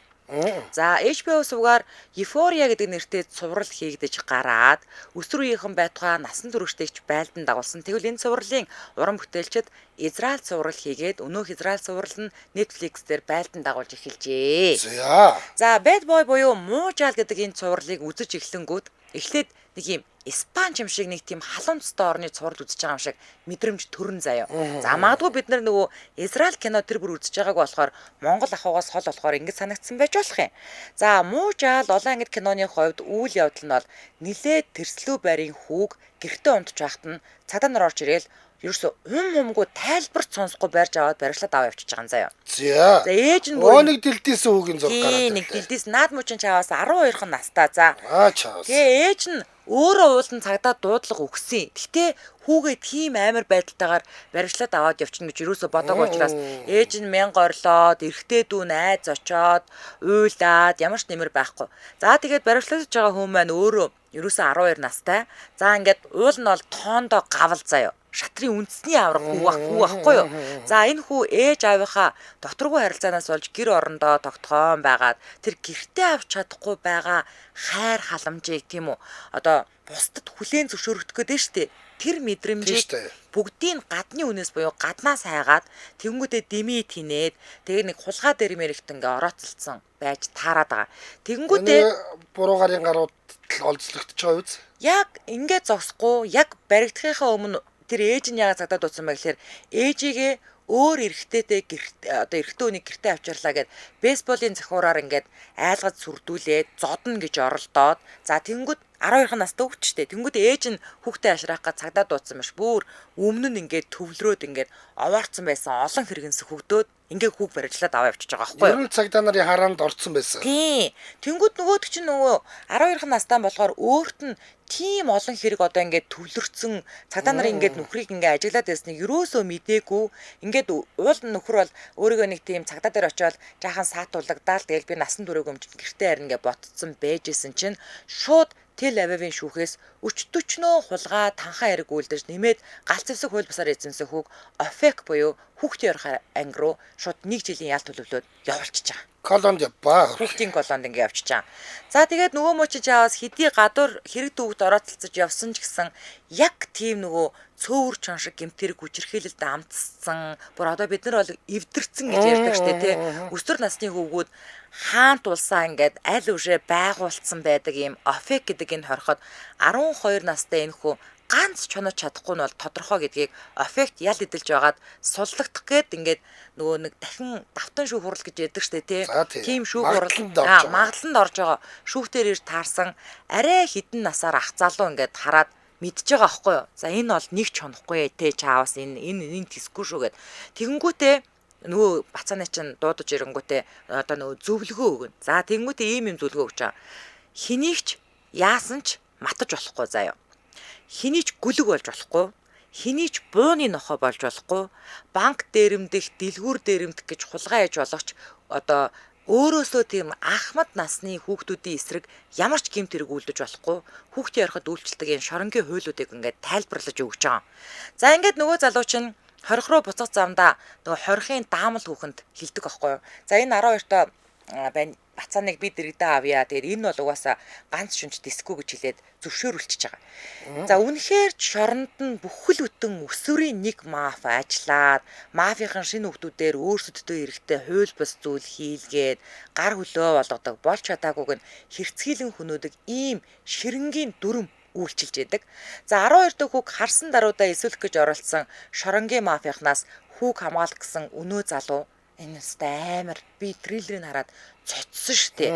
За HBO сувгаар Euphoria гэдэг нэртэй цуврал хийгдэж гараад өсвөр үеийнхэн байтугай насан туршдагч байлдан дагуулсан. Тэгвэл энэ цувралын уран бүтээлчид Израиль цуврал хийгээд өнөөх Израиль цуврал нь Netflix дээр байлдан дагуулж эхэлжээ. За Bad Boy буюу муу жаал гэдэг энэ цувралыг үзэж эхлэнгүүт эхлээд нэг юм Испани юм шиг нэг тийм халуун цустай орны цуврал үзэж байгаа юм шиг мэдрэмж төрн заяа. За магадгүй бид нар нөгөө Израиль кино тэр бүр үзэж байгааг болохоор Монгол ахугаас хол болохоор ингэж санагдсан байж болох юм. За муу жаал улаан ангид киноны хувьд үйл явдал нь бол нилээд тэрслүү байрын хүүг гэртээ унтж байхад нь цагдаа нар орж ирээл ерөөсө humгүй тайлбарч сонсохгүй барьж аваад баригчлаад аваа явчихж байгаа юм заяа. За ээж нь нэг дэлдээс хүүгийн зураг гараад байна. Нэг дэлдээс наад муучин чаваас 12хан настай. За. Тэгээ ээж нь өөрөө уулын цагдаа дуудлага өгсөн. Гэтэ хүүгээ тийм амар байдалтайгаар баригчлаад аваад явчихна гэж ерөөсө бодоогүй учраас ээж нь мянга орлоод эрэгтэй дүү найз очоод уйлаад ямар ч нэмэр байхгүй. За тэгээд баригчлаж байгаа хүн маань өөрөө ерөөсө 12 настай. За ингээд уул нь бол тоондоо гавл заяа. Шатрын үндэсний авраг хүү байхгүй юу? За энэ хүү ээж аавынхаа доторгүй харилцаанаас болж гэр орондоо тогтхоон байгаад тэр гэртээ авч чадахгүй байгаа хайр халамжийг тийм үү? Одоо бусдад хүлээн зөвшөөрөгдөх гээд нь штэ. Тэр мэдрэмжийг бүгдийг гадны үнээс буюу гаднаас хайгаад тэгэнгүүтээ дэмий тинээд тэгээ нэг хулгай дээр мэрэгт ингээ орооцолцсон байж таарад байгаа. Тэгэнгүүтээ буруу гарын гарууд олзлогдож байгаа үз. Яг ингээ зогсохгүй яг баригдахынхаа өмнө тэр ээж нь яагаад цагдаад дуудсан бэ гэхээр ээжигээ өөр эрэгтэйтэй одоо эрэгтэй хүнийг гэртээ авчирлаа гэд бейсболын захиураар ингээд айлгаж сүрдүүлээд зодно гэж оролдоод за тэнгүүд 12 настай хүүхдтэй. Тэнгүүд ээж нь хүүхдээ ашраах гэж цагдаа дуудсан маш бүр өмнө нь ингээд төвлөрөөд ингээд овоорцсон байсан олон хэрэгэнс хөгдөөд ингээ хүүг барилжлаад аваа явчихж байгаа байхгүй юу? Ер нь цагдаа нарын хараанд орцсон байсан. Тий. Тэнгүүд нөгөөд чинь нөгөө 12 настай болохоор өөрт нь тийм олон хэрэг одоо ингээд төвлөрцөн цагдаа нарын ингээд нөхрийг ингээ ажиглаад байсныг юусоо мдээгүй ингээд уул нөхөр бол өөрийгөө нэг тийм цагдаа дээр очиод жаахан саатууллагдаал тэгэл би насан туршиг өмчөнд гэртээ харин ингээ ботцсон байжсэн чинь шууд Тэл Авивын шүүхээс өчтөчнөө хулгай танхаа хэрэг үйлдэж нэмээд галц зэвсэг хууль бусаар эзэмсэх хүүг ОФЕК буюу хүүхдийн орох анги руу шууд 1 жилийн ял төлөвлөөд явуулчихж байгаа. Колонд яваа. Хүүхдийн колонд ингэ явчихж байгаа. За тэгээд нөгөө мөчиж аваас хэдий гадуур хэрэг дүүгт орооцолцож явсан ч гэсэн яг тийм нөгөө цөөвөр чон шиг гэмтэрэг хүчирхийлэлд амтсан. Бүр одоо бид нар бол эвдэрсэн гэж ярьдаг штэ тий. Өсвөр насны хүүгүүд хаант улсаа ингээд аль үшээ байгуулсан байдаг юм ОФЕК гэдэг энэ хорхоод 12 настай энэ хүү ганц чонож чадахгүй нь бол тодорхой гэдгийг ОФЕКт ял эдэлж байгаад суллагдах гээд ингээд нөгөө нэг дахин давтан шүүх хурал гэж яддаг штэ тий. Тийм шүүх хурал магадланд орж байгаа. Шүүхтэр ирж таарсан арай хідэн насаар ах залуу ингээд хараад мэдж байгаа аахгүй юу. За энэ бол нэг ч чонохгүй те чаавас энэ тэсгүй шүү гэд. Тэгэнгүүтээ нөгөө бацааны чинь дуудаж ирэнгүүтээ одоо нөгөө зөвлөгөө өгнө. За тэгэнгүүтээ ийм зөвлөгөө өгч байгаа. Хинийгч яасан ч матаж болохгүй заяа. Хинийч гүлэг болж болохгүй. Хинийч бууны нохой болж болохгүй. Банк дээрэмдэх, дэлгүүр дээрэмдэх гэж хулгай хийж болохч одоо өөрөөсөө тийм ахмад насны хүүхдүүдийн эсрэг ямар ч гэмт хэрэг үлдэж болохгүй. Хүүхдийн ороход үйлчлдэг энэ шоронгийн хуйлуудыг ингээд тайлбарлаж өгч байгаа. За ингээд нөгөө залуу чинь хорих руу буцах замдаа нөгөө хорихын даамал хүүхэнд хилдэг аахгүй юу. За энэ 12-тоо байна бацааныг би дэрэгдээ авъя. Тэгээд энэ бол угаасаа ганц шүнж дисгүй гэж хэлээд зөвшөөрүүлчихэж байгаа. За үнэхээр ч шоронд нь бүхэл бүтэн өсвөрийн нэг маф ажиллаад мафийн шинэ хүүхдүүдээр өөрсөддөө эрэхтэй хууль бус зүйл хийлгээд гар хөлөө болгодог болж чадаагүйг нь хэрцгийлэн хөнөөдөг ийм ширэнгийн дүрм үйлчилж яадаг. За 12 дахь хүүг харсан даруйдаа эсвэлэх гэж оролцсон шоронгийн мафийнхнаас хүүг хамгаалах гэсэн өнөө залуу энэ өстэй амар би трейлерыг хараад цоцсон штэ.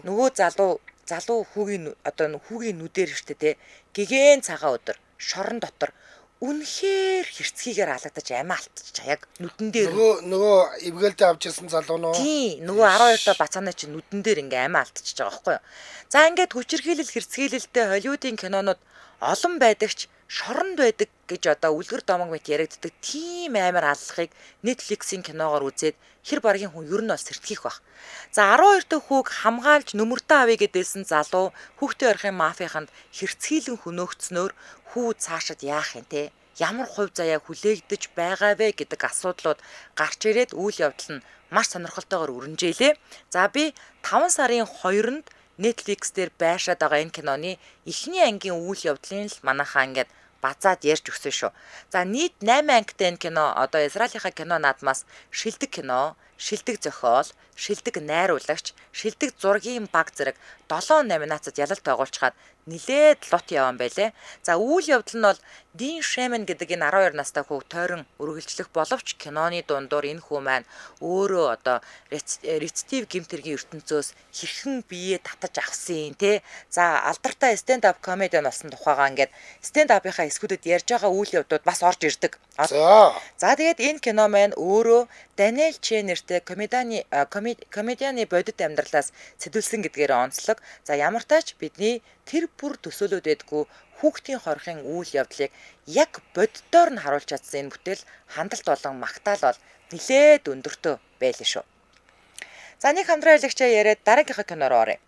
Нөгөө залуу хүүгийн одоо хүүгийн нүдээр штэ те гэгэн цагаан өдөр шорон дотор үнэхээр хэрцгийгээр алагдаж амиа алтчихаа яг нүдэн дээр нөгөө эвгээлдээ авч ирсэн залуу нөө тий нөгөө 12 дахь бацааны чинь нүдэн дээр ингээ амиа алтчихж байгаа байхгүй юу. За ингээд хүчирхийлэл хэрцгийлэлтэй Холливуудын кинонууд олон байдагч шоронд байдаг гэж одоо үлгэр домог мэт яригддаг тийм амар аллахыг Netflix-ийн киногоор үзээд хэр баргийн хүн ер нь бол сэртгэх байх. За 12 дахь хүүг хамгаалж нөмөртөө авъя гэдээсэн залуу хүүхдээ орохын мафийнханд хэрцгийлэн хөнөөгцснөөр хүү цаашид яах юм те? Ямар хувь заяа хүлээгдэж байгаа вэ гэдэг асуудлууд гарч ирээд үйл явдал нь маш сонирхолтойгоор өрнжээлээ. За би 5 сарын 2-нд Netflix дээр байшаад байгаа энэ киноны эхний ангийн үйл явдлын л манайхаа ингээд базаад ярьж өгсөн шүү. За нийт 8 ангитай энэ кино одоо Израилийнхаа кино наадмаас шилдэг кино, шилдэг зохиол, шилдэг найруулагч, шилдэг зургийн баг зэрэг 7 номинацид ялалт байгуулчаад нилээд лот явсан байлээ. За үйл явдал нь бол Дин Шемен гэдэг энэ 12 настай хүүг тойрон үргэлжлэх боловч киноны дундуур энэ хүү маань өөрөө одоо рецидив гэмтэргийн ертөнцөөс хэрхэн биеэ татаж авсан те. За алдартай стенд ап комедиан болсон тухайгаа ингээд стенд апынхаа эсгүүдэд ярьж байгаа үйл явдлууд бас орж ирдэг. За тэгээд энэ кино маань өөрөө Даниэл Че нэртэй комедианы бодит амьдралаас сэтүүлсэн гэдгээр онцлог. За ямар тач бидний тэр бүр төсөөлөд байдгүй хүүхдийн хорхийн үйл явдлыг яг боддоор нь харуулж чадсан энэ бүтээл хандлт болон магтаал бол нилээд өндөртөө байлээ шүү. За нэг хамтран аялагчаа яриад дараагийнхаа кинороо оръё.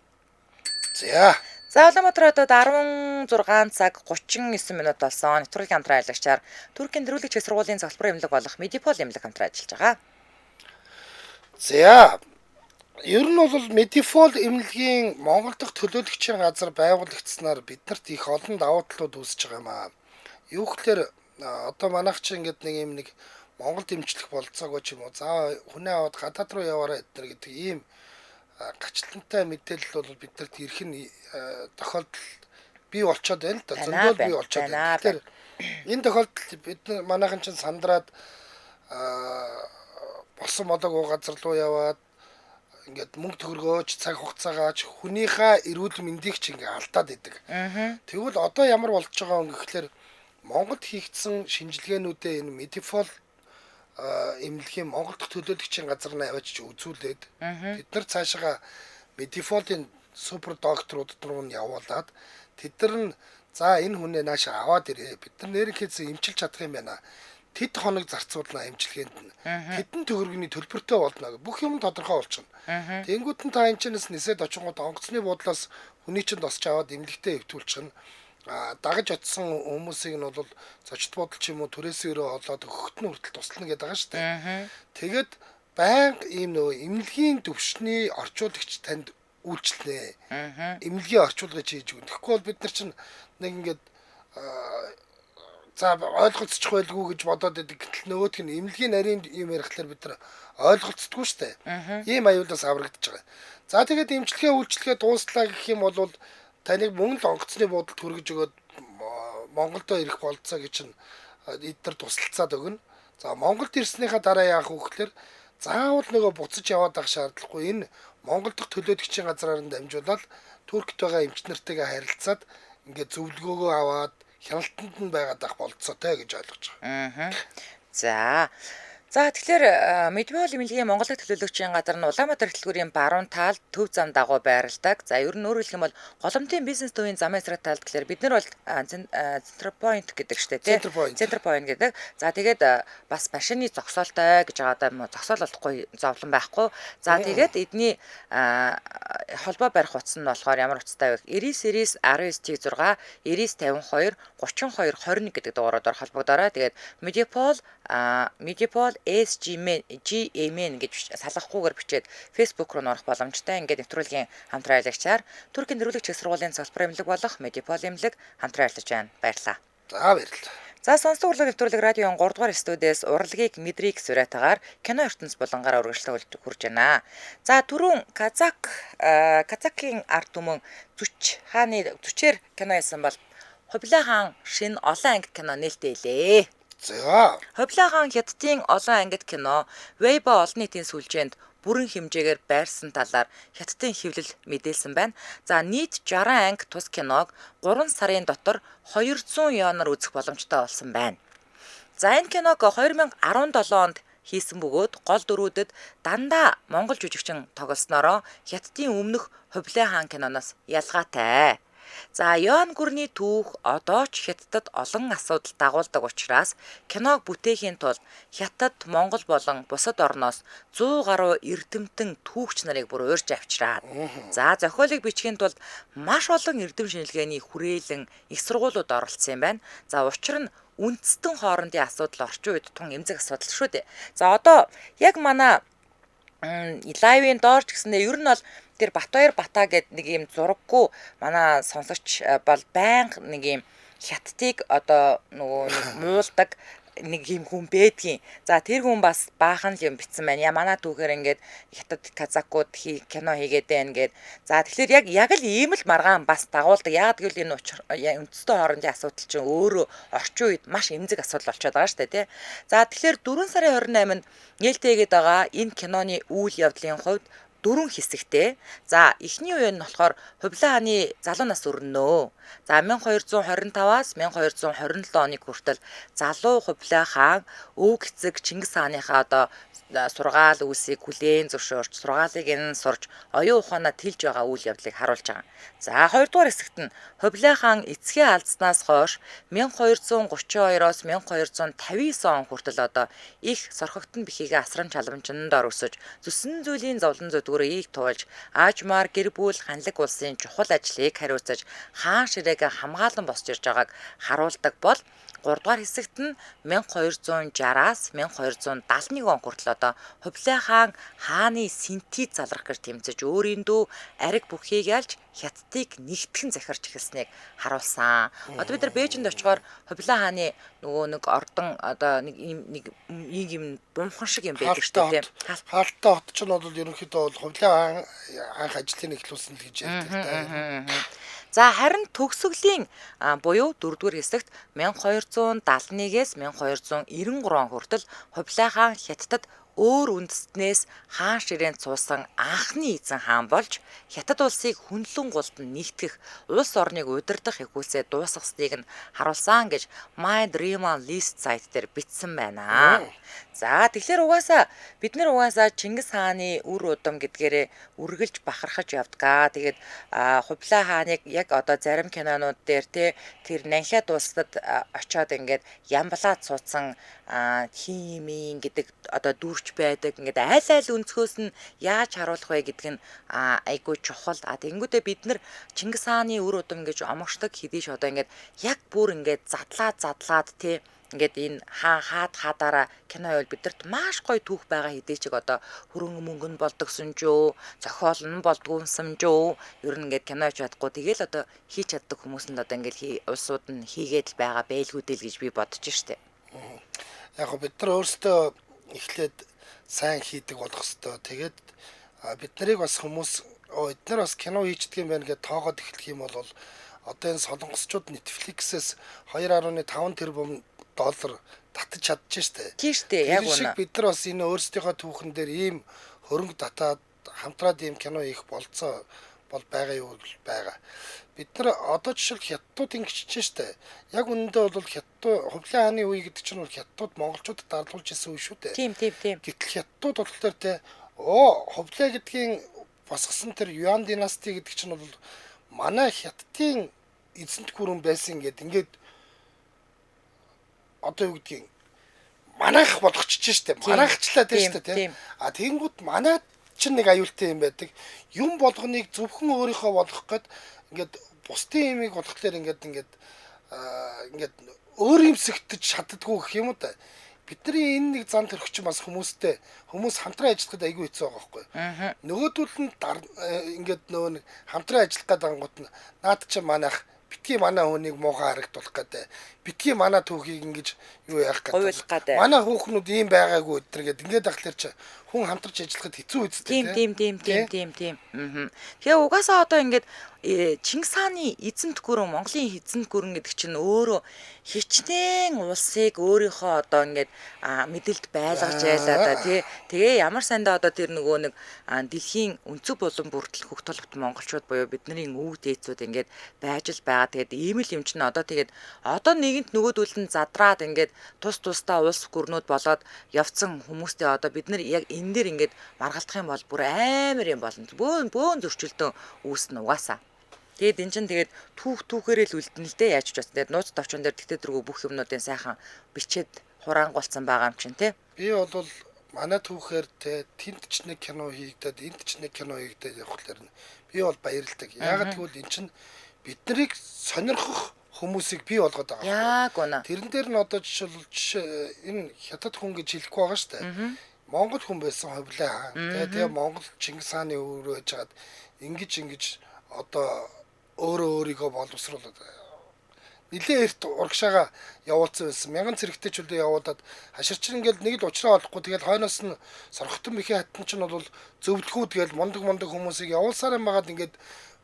За Улаанбаатар хотод 16 цаг 39 минут болсон. Нэвтрүүлгийн хамтран аялагчаар Туркийн дөрвөлэг чиг сургуулийн залбар эмнэлэг болох Медипол эмнэлэг хамтран ажиллаж байгаа. За ер нь бол Медифол эмнэлгийн Монгол дахь төлөөлөгчийн газар байгуулагдсанаар биднэрт их олон давуу талууд үүсэж байгаа юм аа. Юу гэхээр одоо манайх чи ингээд нэг юм нэг Монгол дэмжлэх болцоогүй ч юм уу. За хүнээ аваад гадаад руу яваарай гэдэр гэдэг ийм гачлантай мэдээлэл бол биднэрт ирэх нь тохиолдол бий болчиход байна л да. Зөндөл бий болчиход байна. Тэгэхээр энэ тохиолдолд бид манайхан чинь сандраад болсон болоогүй газар руу яваад ингээд мөнгө төгрөгөөч цаг хугацаагаач хүнийхээ эрүүл мэндийг ч ингээд алдаад идэг. Тэгвэл одоо ямар болж байгаа юм гэхэлэр Монголд хийгдсэн шинжилгээнүүдээ энэ Медифол эмнэлгийн Монгол дахь төлөөлөгчийн газар нь аваач үзүүлээд бид нар цаашаа Медифолын супер докторууд руу нь явуулаад тэд нар нь за энэ хүнээ наашаа аваад ирээ. Бид нар нэрийг хийсэн эмчилж чадах юм байна. Тэд хоног зарцуулна эмчилгээнд нь. Тэдэн төгрөгийн төлбөртэй болно. Бүх юм тодорхой болчихно. Тэнгүүт нь та энэ ч нисээд очингууд онгоцны буудлаас хүний чинь тосч аваад эмнэлэгтээ хэвтүүлчихнэ. Дагаж очсон хүмүүсийг нь бол зочд бодол ч юм уу түрээсээрөө олоод өгөхт нь хүртэл туслана гэдэг байгаа шүү дээ. Тэгээд байнга ийм нөгөө эмнэлгийн төвшний орчуулагч танд үйлчлэнэ. Эмнэлгийн орчуулгыг хийж өгнө. Тэгэхгүй бол бид нар чинь нэг ингээд за ойлголцчих байлгүй гэж бодоод байдаг. Гэтэл нөгөөх нь эмнэлгийн нарийн юм ярихлаар бид нар ойлголцдоггүй шүү дээ. Ийм аюулаас аврагдаж байгаа. За тэгээд эмчилгээ үйлчлэгээ дуустлаа гэх юм бол таныг мөнгө л онгоцны буудалд хүргэж өгөөд Монголдо ирэх болцоо гэж чинь эдгээр тусалцаад өгнө. За Монголд ирснийхаа дараа яах вэ гэхээр заавал нөгөө буцаж яваад авах шаардлагагүй. Энэ Монгол дахь төлөөлөгчийн газраар нь дамжуулаад Туркт байгаа эмч нартайгаа харилцаад ингээд зөвлөгөөгөө аваад хяналтанд нь байгаад ах болцоотой гэж ойлгож байгаа. За тэгэхээр Медиапол эмнэлгийн Монголын төлөөлөгчийн газар нь Улаанбаатар хэлтгүүрийн баруун талд төв зам дагуу байрладаг. За ер нь өөрөөр хэлэх юм бол голомтын бизнес төвийн замын эсрэг талд тэгэхээр бид нар бол Center Point гэдэг штэ тий. Center Point гэдэг. За тэгээд бас машины зогсоолтой гэж байгаа даа зогсоол болохгүй зовлон байхгүй. За тэгээд эдний холбоо барих утас нь болохоор ямар утастай вэ? 99 19 6 99 52 32 21 гэдэг дугаараар холбогдорой. Тэгээд Медиапол SGMN гэж салгахгүйгээр бичээд Facebook руу нөрөх боломжтой. Ингээд нэвтрүүлгийн хамтран аялагчаар Туркийн нэрвүүлэг чиг сургуулийн салбар эмнэлэг болох Медиапол эмнэлэг хамтран ажиллаж байна. Баярлалаа. За баярлалаа. За сонсдог урлаг нэвтрүүлэг радион 3 дугаар студиэс урлагийг мэдрийг сүрэтагаар кино ертөнц болонгоор үргэлжлүүлж хурж байна. За түрүүн Казакийн ард түмэн зүчээр кино хийсэн бол Хувлаа хаан шинэ олон ангит кино нээлттэй илээ. За. Хувлаа хаан хятадын олон ангит кино Weibo олон нийтийн сүлжээнд бүрэн хэмжээгээр байрсан талаар хятадын хэвлэл мэдээлсэн байна. За нийт 60 анги тус киног 3 сарын дотор 200 ёоноор үзэх боломжтой болсон байна. За энэ киног 2017 онд хийсэн бөгөөд гол дөрүүдэд дандаа монгол жүжигчин тоглоснороо хятадын өмнөх Хувлаа хаан киноноос ялгаатай. За Ён гүрний түүх одоо ч Хятадд олон асуудал дагуулдаг учраас киног бүтээхийн тулд Хятад, Монгол болон бусад орноос 100 гаруй эрдэмтэн түүхч нарыг бүр уурж авчираад. За зохиолыг бичихийн тулд маш олон эрдэм шинжилгээний хүрээлэн их сургуулиуд оролцсон юм байна. За учир нь үндэстэн хоорондын асуудал орчин үед тун эмзэг асуудал шүү дээ. За одоо яг манай лайвын доорч гэсэндээ ер нь бол тэр Батбаяр Бата гэдэг нэг юм зураггүй манай сонсогч бол байнга нэг юм хятадыг одоо нөгөө муулдаг нэг юм хүн байдгийн. За тэр хүн бас баахан л юм битсэн байна. Манай түүхээр ингээд хятад казакууд кино хийгээд байна гэд. За тэгэхээр яг л ийм л маргаан бас дагуулдаг. Яг гэвэл энэ үндэстэн хоорондын асуудал чинь өөрөө орчин үед маш эмзэг асуудал болчиход байгаа шүү дээ, тий. За тэгэхээр 4 сарын 28-нд нээлттэйгээд байгаа энэ киноны үйл явдлын хувьд 4 хэсэгтэй. За эхний үе нь болохоор Хувлаа хааны залуу нас өрнөө. За 1225-аас 1227 оны хүртэл залуу Хувлаа хаан өвг эцэг Чингис хааныхаа одоо сургаал үүсийг хүлээн зөвшөөрч сургаалыг нь сурч оюун ухаанаа тэлж байгаа үйл явдлыг харуулж байгаа. За 2 дугаар хэсэгт нь Хувлаа хаан эцгээ алдснаас хойш 1232-оос 1259 он хүртэл одоо их сорхогтон бихийгээ асран чаламжиндор өсөж зүсэн зүйлийн зовлон зүдгүүрийг туулж аажмаар гэр бүл ханлаг улсын чухал ажлыг хариуцаж хаан ширээгээ хамгаалан босч ирж байгааг харуулдаг бол 3 дугаар хэсэгт нь 1260-аас 1271 он хүртэл одоо Хувлаа хаан хааны синтез залрах гэж тэмцэж өөрийн дүү ариг бүхийг ялж Хятадыг нэгтгэн захирч эхэлснийг харуулсан. Одоо бид нар Бээжинд очихоор Хувлаа хааны нөгөө нэг ордон одоо нэг ийм бумхан шиг юм байдаг шүү дээ. Хаалттай хот ч нь бол ерөнхийдөө Хувлаа анх ажлыг эхлүүлсэн л гэж ярьдаг. За харин төгсгөлийн буюу 4-р хэсэгт 1271-ээс 1293 он хүртэл Хувлаа хаан Хятадд өөр үндэстнээс хаан ширээнд суусан анхны эзэн хаан болж Хятад улсыг хүнлэн гултан нэгтгэх улс орныг удирдах ихүүлсээ дуусгасныг нь харуулсан гэж My Dream List сайт дээр бичсэн байна. За тэгэхээр угаасаа бид нар угаасаа Чингис хааны үр удам гэдгээрээ үргэлж бахархаж явдгаа. Тэгээд Хувлаа хааныг яг одоо зарим кинонууд дээр тэр Нанхиад улсад очиод ингээд ямблаад суудсан химийн гэдэг одоо дүүрч байдаг. Ингээд айл өнцгөөс нь яаж харуулах вэ гэдг нь айгүй чухал. Тэгэнгүүтээ бид нар Чингис хааны үр удам гэж омогшдог хэдий ч одоо ингээд яг бүр ингээд задлаад тий ингээд энэ хаадараа кино байвал бидэрт маш гоё түүх байгаа хэдий ч одоо хөрөнгө мөнгө нь болдогсон ч юу, зохиол нь болдгоонсам ч юу, ер нь ингээд кино хийж чадахгүй тэгэл одоо хийж чаддаг хүмүүс нь одоо ингээд улсууд нь хийгээд л байгаа байлгүйдэл гэж би бодож штэ. Яг гоо бид нар өөрсдөө эхлээд сайн хийдэг болох хэвээр. Тэгээд бид нарыг бас хүмүүс эдгээр бас кино хийдэг юм байна гэдээ тоогоод эхлэх юм бол одоо энэ солонгосчууд Netflix-ээс 2.5 тэрбум доллар татаж чадчих штэ. Тийм штэ, яг үнэ. Бид нар бас энэ өөрсдийнхөө түүхэн дээр ийм хөрөнгө татаад хамтраад ийм кино хийх болцоо бол байгаа юу байгаа. Бид нар одоо жишээл хятадууд ингэж штэ. Яг үнэндээ бол Хувлаа хааны үе гэдэг чинь бол хятадууд монголчуудад дарлуулж исэн үе шүү дээ. Тийм. Гэтэл хятадууд болохоор Хувлаа гэдгийн босгосон тэр Юан династи гэдэг чинь бол манай хятадын эзэнт гүрэн байсан ингээд одоо юу гэдгийг манайх болгочихж штэ. Манайхчлаа дээ штэ тий. Тэгэнгүүт манай чинь нэг аюултай юм байдаг. Юм болгоныг зөвхөн өөрийнхөө болгох гээд ингээд бусдын имийг болгохлоор ингээд өөр юмсэгтэж шатдаггүй гэх юм уу та. Бидний энэ нэг зан төрөх чинь бас хүмүүс хамтран ажиллахад айгүй хэцүү байгаа байхгүй. Нөгөөдөл нь ингээд нөгөө нэг хамтран ажиллах гэдэг ангууд нь наад чинь манайх битгий манай хүнийг муухай харагдуулах гэдэг. Битгий манай түүхийг ингэж юу яах гэдэг. Манай хүүхнүүд ийм байгаагүй өдр гэдэг. Ингээд ахлаар чи хүн хамтарч ажиллахад хэцүү үстэй. Тийм. Тэгээ угаасаа одоо ингээд Чингис хааны эзэнт гүрэн, Монголын эзэнт гүрэн гэдэг чинь өөрөө хичнээн улсыг өөрийнхөө одоо ингээд мэдэлд байлгаж байлаа да тий. Тэгээ ямар сандаа одоо тэр нөгөө нэг дэлхийн өнцөг булан бүртэл хөх толгот монголчууд буюу бидний өвөг дээдсүүд ингээд байж л байгаа. Тэгээд ийм л юм чинь одоо нэгэнт нөгөөдөл нь задраад ингээд тусдаа улс гүрнүүд болоод явцсан хүмүүстэй одоо бид нар яг энэ дээр ингээд маргалдах юм бол бүр амар юм болно. Бөөн зөрчилдөө үүснэ угаасаа. Тэгээд эн чинь түүхээрээ л үлдэн л дээ яаж ч бас тэгээд нууц товчон дээр тэгтээ дөрвөө бүх юмнуудын сайхан бичээд хураангуулсан байгаа юм чинь тий. Би бол манай түүхээр тэнд ч нэг кино хийгдээд энд ч нэг кино хийгдээд явахлаар би бол баярлдаг. Яагаад гэвэл эн чинь биднийг сонирхох хүмүүсийг бий болгоод байгаа. Яг үнэ. Тэрэн дээр нь одоо жишээ энэ хятад хүн гэж хэлэхгүй байгаа шүү дээ. Монгол хүн байсан Хувлаа хаан. Тэгээ Монгол Чингис хааны өвөр байжгаад ингэж одоо өөрийгөө боловсруулад нилээ эрт урагшаага явуулсан байсан. Мянган цэрэгтэй ч үлдээ явуулаад хаширчин ингээл нэг л уучраа олохгүй тэгэл хойноос нь сорхтон бихи хатан ч нь бол зөвлөхүүд тэгэл мундаг хүмүүсийг явуулсаар юм байгаад ингээд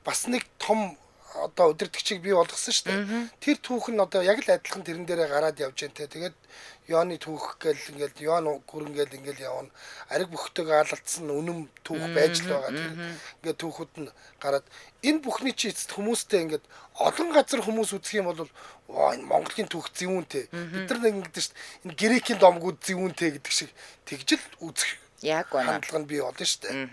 бас нэг том одоо өдөртөгчийг бий болгосон шүү дээ. Тэр түүх нь одоо яг л адилхан тэрэн дээрээ гараад явж байна те. Тэгээд Яоны түүх гэл ингээл Яон гүрэн гэл ингээл явна. Ариг бүхтэйг алалцсан үнэм түүх байж л байгаа тэр. Ингээд түүхүүд нь гараад энэ бүхний чи эцэд хүмүүстэй ингээд олон газар хүмүүс үзэх юм бол энэ Монголын түүх зэвүүнтэй. Бид нар нэг ингэдэж шүү дээ. Энэ Грекийн домгууд зэвүүнтэй гэдэг шиг тэгж л үзэх. Яг үнэ. Хандлага нь бий болно шүү дээ.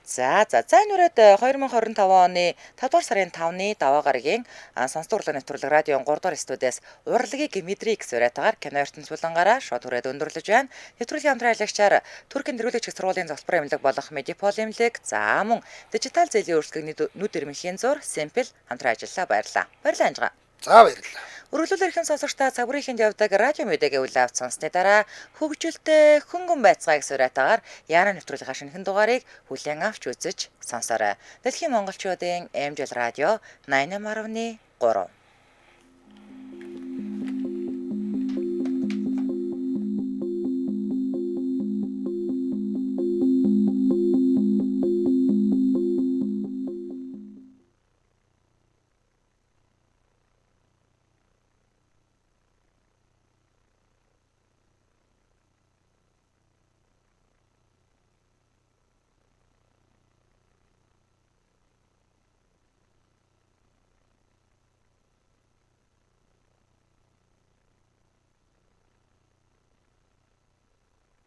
За энэ үрээд 2025 оны 5 дугаар сарын 5-ны даваа гарагийн сонсдог урлагийн нэвтрүүлэг радион 3 дугаар студиэс урлагийг мэдрий гэсэн урайтаагаар кино ертөнц булангараа шууд хүрээд өндөрлөж байна. Нэвтрүүлгийн хамтран аялагчаар Туркийн дэрвүүлэгч сургуулийн залбарын эмнэлэг болох Медипол эмнэлэг за мөн дижитал зээлийн өөрчлөлтийг нүд эрмэлхийн зур Simple хамтран ажиллаа баярлаа. Баярлалаа анжгаа. За баярлалаа. Өргөлөөр ихэн сонсогчдаа цаг бүрийнхэнд явдаг радио мэдээг үйл авч сонссны дараа хөгжилтэй хөнгөн байцгаа гэсэн урайтаагаар яараа нэвтрүүлгийн шинэхэн дугаарыг хүлээн авч үзэж сонсоорой. Дэлхийн монголчуудын MJL радио 88.3